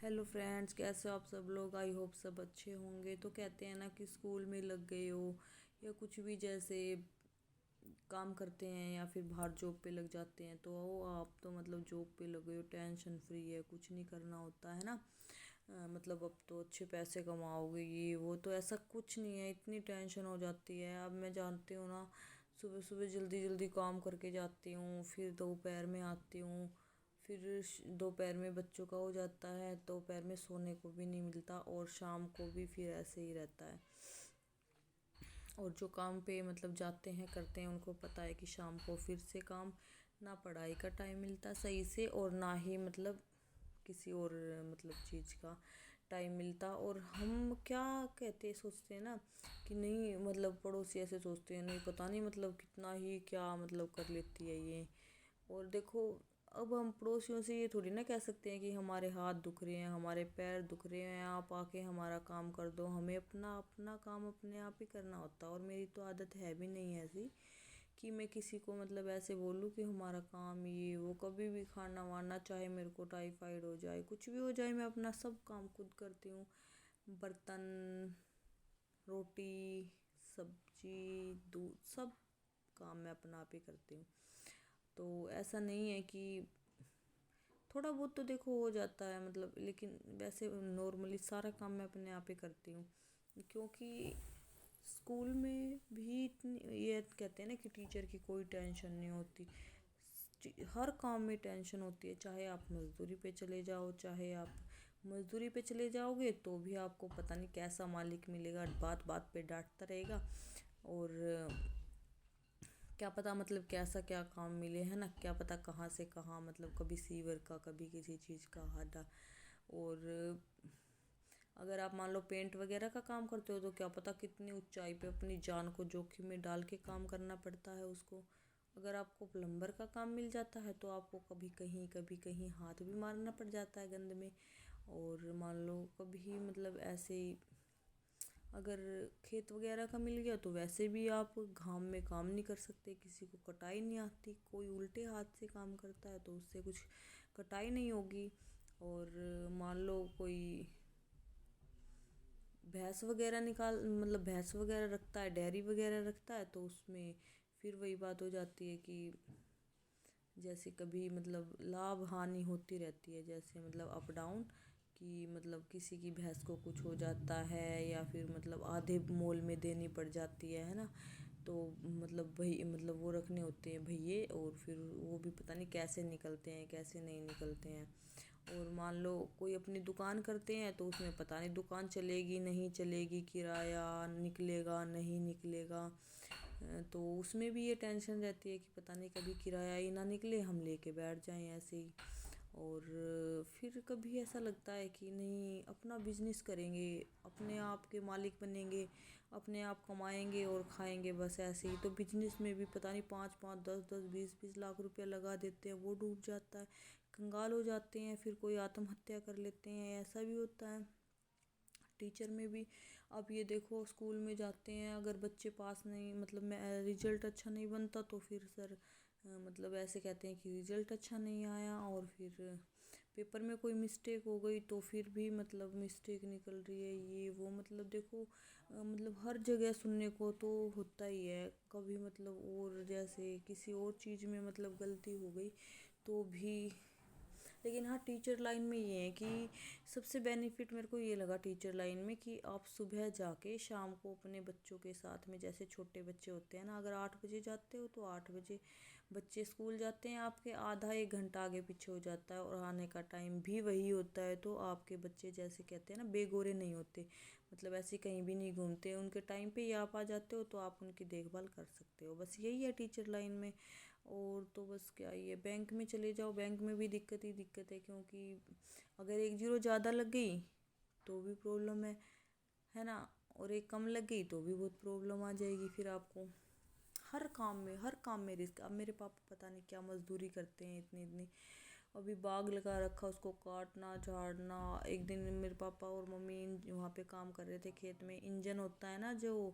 Hello friends, कैसे हो आप सब लोग। आई होप सब अच्छे होंगे। तो कहते हैं ना कि स्कूल में लग गए हो या कुछ भी जैसे काम करते हैं या फिर बाहर जॉब पे लग जाते हैं, तो आप तो मतलब जॉब पे लग गए हो, टेंशन फ्री है, कुछ नहीं करना होता है ना। मतलब अब तो अच्छे पैसे कमाओगे, ये वो, तो ऐसा कुछ नहीं है। इतनी टेंशन हो जाती है। अब मैं जानती हूँ ना, सुबह सुबह जल्दी जल्दी काम करके जाती हूँ, फिर दोपहर में आती हूँ, फिर दोपहर में बच्चों का हो जाता है, दोपहर में सोने को भी नहीं मिलता, और शाम को भी फिर ऐसे ही रहता है। और जो काम पे मतलब जाते हैं करते हैं, उनको पता है कि शाम को फिर से काम, ना पढ़ाई का टाइम मिलता सही से, और ना ही मतलब किसी और मतलब चीज़ का टाइम मिलता। और हम क्या कहते सोचते हैं ना कि नहीं, मतलब पड़ोसी ऐसे सोचते हैं, नहीं पता नहीं मतलब कितना ही क्या मतलब कर लेती है ये। और देखो, अब हम पड़ोसियों से ये थोड़ी ना कह सकते हैं कि हमारे हाथ दुख रहे हैं, हमारे पैर दुख रहे हैं, आप आके हमारा काम कर दो। हमें अपना अपना काम अपने आप ही करना होता है। और मेरी तो आदत है भी नहीं ऐसी कि मैं किसी को मतलब ऐसे बोलूँ कि हमारा काम ये वो। कभी भी खाना वाना, चाहे मेरे को टाइफाइड हो जाए, कुछ भी हो जाए, मैं अपना सब काम खुद करती हूँ। बर्तन, रोटी, सब्जी, दूध, सब काम मैं अपना आप ही करती हूँ। तो ऐसा नहीं है कि थोड़ा बहुत तो देखो हो जाता है मतलब, लेकिन वैसे नॉर्मली सारा काम मैं अपने आप ही करती हूँ। क्योंकि स्कूल में भी इतनी, ये कहते हैं ना कि टीचर की कोई टेंशन नहीं होती। हर काम में टेंशन होती है। चाहे आप मजदूरी पे चले जाओ, चाहे आप मजदूरी पे चले जाओगे तो भी आपको पता नहीं कैसा मालिक मिलेगा, बात बात पे डांटता रहेगा। और क्या पता मतलब कैसा क्या काम मिले, है ना, क्या पता कहाँ से कहाँ, मतलब कभी सीवर का, कभी किसी चीज़ का हादा। और अगर आप मान लो पेंट वगैरह का काम करते हो, तो क्या पता कितनी ऊंचाई पे अपनी जान को जोखिम में डाल के काम करना पड़ता है उसको। अगर आपको प्लम्बर का काम मिल जाता है तो आपको कभी कहीं हाथ भी मारना पड़ जाता है गंद में। और मान लो कभी मतलब ऐसे ही अगर खेत वगैरह का मिल गया, तो वैसे भी आप घाम में काम नहीं कर सकते, किसी को कटाई नहीं आती, कोई उल्टे हाथ से काम करता है तो उससे कुछ कटाई नहीं होगी। और मान लो कोई भैंस वगैरह निकाल मतलब भैंस वगैरह रखता है, डेयरी वगैरह रखता है, तो उसमें फिर वही बात हो जाती है कि जैसे कभी मतलब लाभ हानि होती रहती है, जैसे मतलब अप डाउन, कि मतलब किसी की भैंस को कुछ हो जाता है, या फिर मतलब आधे मोल में देनी पड़ जाती है ना। तो मतलब भाई मतलब वो रखने होते हैं भैये, और फिर वो भी पता नहीं कैसे निकलते हैं कैसे नहीं निकलते हैं। और मान लो कोई अपनी दुकान करते हैं, तो उसमें पता नहीं दुकान चलेगी नहीं चलेगी, किराया निकलेगा नहीं निकलेगा। तो उसमें भी ये टेंशन रहती है कि पता नहीं कभी किराया ही ना निकले, हम लेके बैठ जाएं ऐसे ही। और फिर कभी ऐसा लगता है कि नहीं, अपना बिजनेस करेंगे, अपने आप के मालिक बनेंगे, अपने आप कमाएंगे और खाएंगे, बस ऐसे ही। तो बिजनेस में भी पता नहीं 5 5 10 10 20 20 लाख रुपया लगा देते हैं, वो डूब जाता है, कंगाल हो जाते हैं, फिर कोई आत्महत्या कर लेते हैं, ऐसा भी होता है। टीचर में भी अब ये देखो, स्कूल में जाते हैं, अगर बच्चे पास नहीं मतलब मैं रिजल्ट अच्छा नहीं बनता, तो फिर सर मतलब ऐसे कहते हैं कि रिजल्ट अच्छा नहीं आया। और फिर पेपर में कोई मिस्टेक हो गई, तो फिर भी मतलब मिस्टेक निकल रही है, ये वो, मतलब देखो मतलब हर जगह सुनने को तो होता ही है कभी मतलब। और जैसे किसी और चीज़ में मतलब गलती हो गई तो भी, लेकिन हाँ टीचर लाइन में ये है कि सबसे बेनिफिट मेरे को ये लगा टीचर लाइन में, कि आप सुबह जाके शाम को अपने बच्चों के साथ में, जैसे छोटे बच्चे होते हैं ना, अगर 8 बजे जाते हो तो 8 बजे बच्चे स्कूल जाते हैं आपके, आधा 1 घंटा आगे पीछे हो जाता है, और आने का टाइम भी वही होता है। तो आपके बच्चे जैसे कहते हैं ना, बेगोरे नहीं होते, मतलब ऐसे कहीं भी नहीं घूमते, उनके टाइम पे ही आप आ जाते हो, तो आप उनकी देखभाल कर सकते हो। बस यही है टीचर लाइन में। और तो बस क्या ही है, बैंक में चले जाओ, बैंक में भी दिक्कत ही दिक्कत है, क्योंकि अगर एक जीरो ज़्यादा लग गई तो भी प्रॉब्लम है ना, और एक कम लग गई तो भी बहुत प्रॉब्लम आ जाएगी फिर आपको। हर काम में रिस्क। अब मेरे पापा पता नहीं क्या मजदूरी करते हैं इतनी इतनी, अभी बाग लगा रखा, उसको काटना झाड़ना। एक दिन मेरे पापा और मम्मी वहाँ पे काम कर रहे थे खेत में, इंजन होता है ना जो,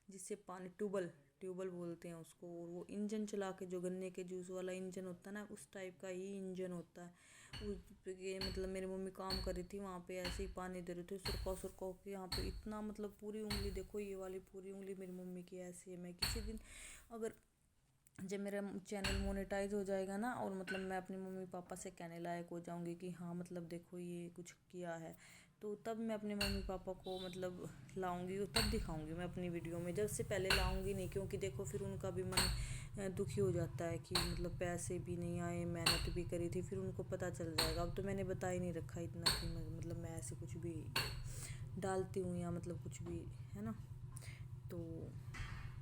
जिससे पानी, ट्यूबल ट्यूबल बोलते हैं उसको, और वो इंजन चला के, जो गन्ने के जूस वाला इंजन होता है ना, उस टाइप का ही इंजन होता है, ये मतलब मेरी मम्मी काम कर रही थी वहाँ पे, ऐसे ही पानी दे रहे थे, सुरका के यहाँ पे इतना मतलब पूरी उंगली देखो, ये वाली पूरी उंगली मेरी मम्मी की ऐसी है। मैं किसी दिन अगर जब मेरा चैनल मोनेटाइज हो जाएगा ना, और मतलब मैं अपने मम्मी पापा से कहने लायक हो जाऊंगी कि हाँ मतलब देखो ये कुछ किया है, तो तब मैं अपने मम्मी पापा को मतलब लाऊंगी और तब दिखाऊंगी मैं अपनी वीडियो में। जब से पहले लाऊंगी नहीं, क्योंकि देखो फिर उनका भी मन दुखी हो जाता है कि मतलब पैसे भी नहीं आए, मेहनत भी करी थी, फिर उनको पता चल जाएगा। अब तो मैंने बता ही नहीं रखा इतना कि मतलब मैं ऐसे कुछ भी डालती हूँ या मतलब कुछ भी, है ना। तो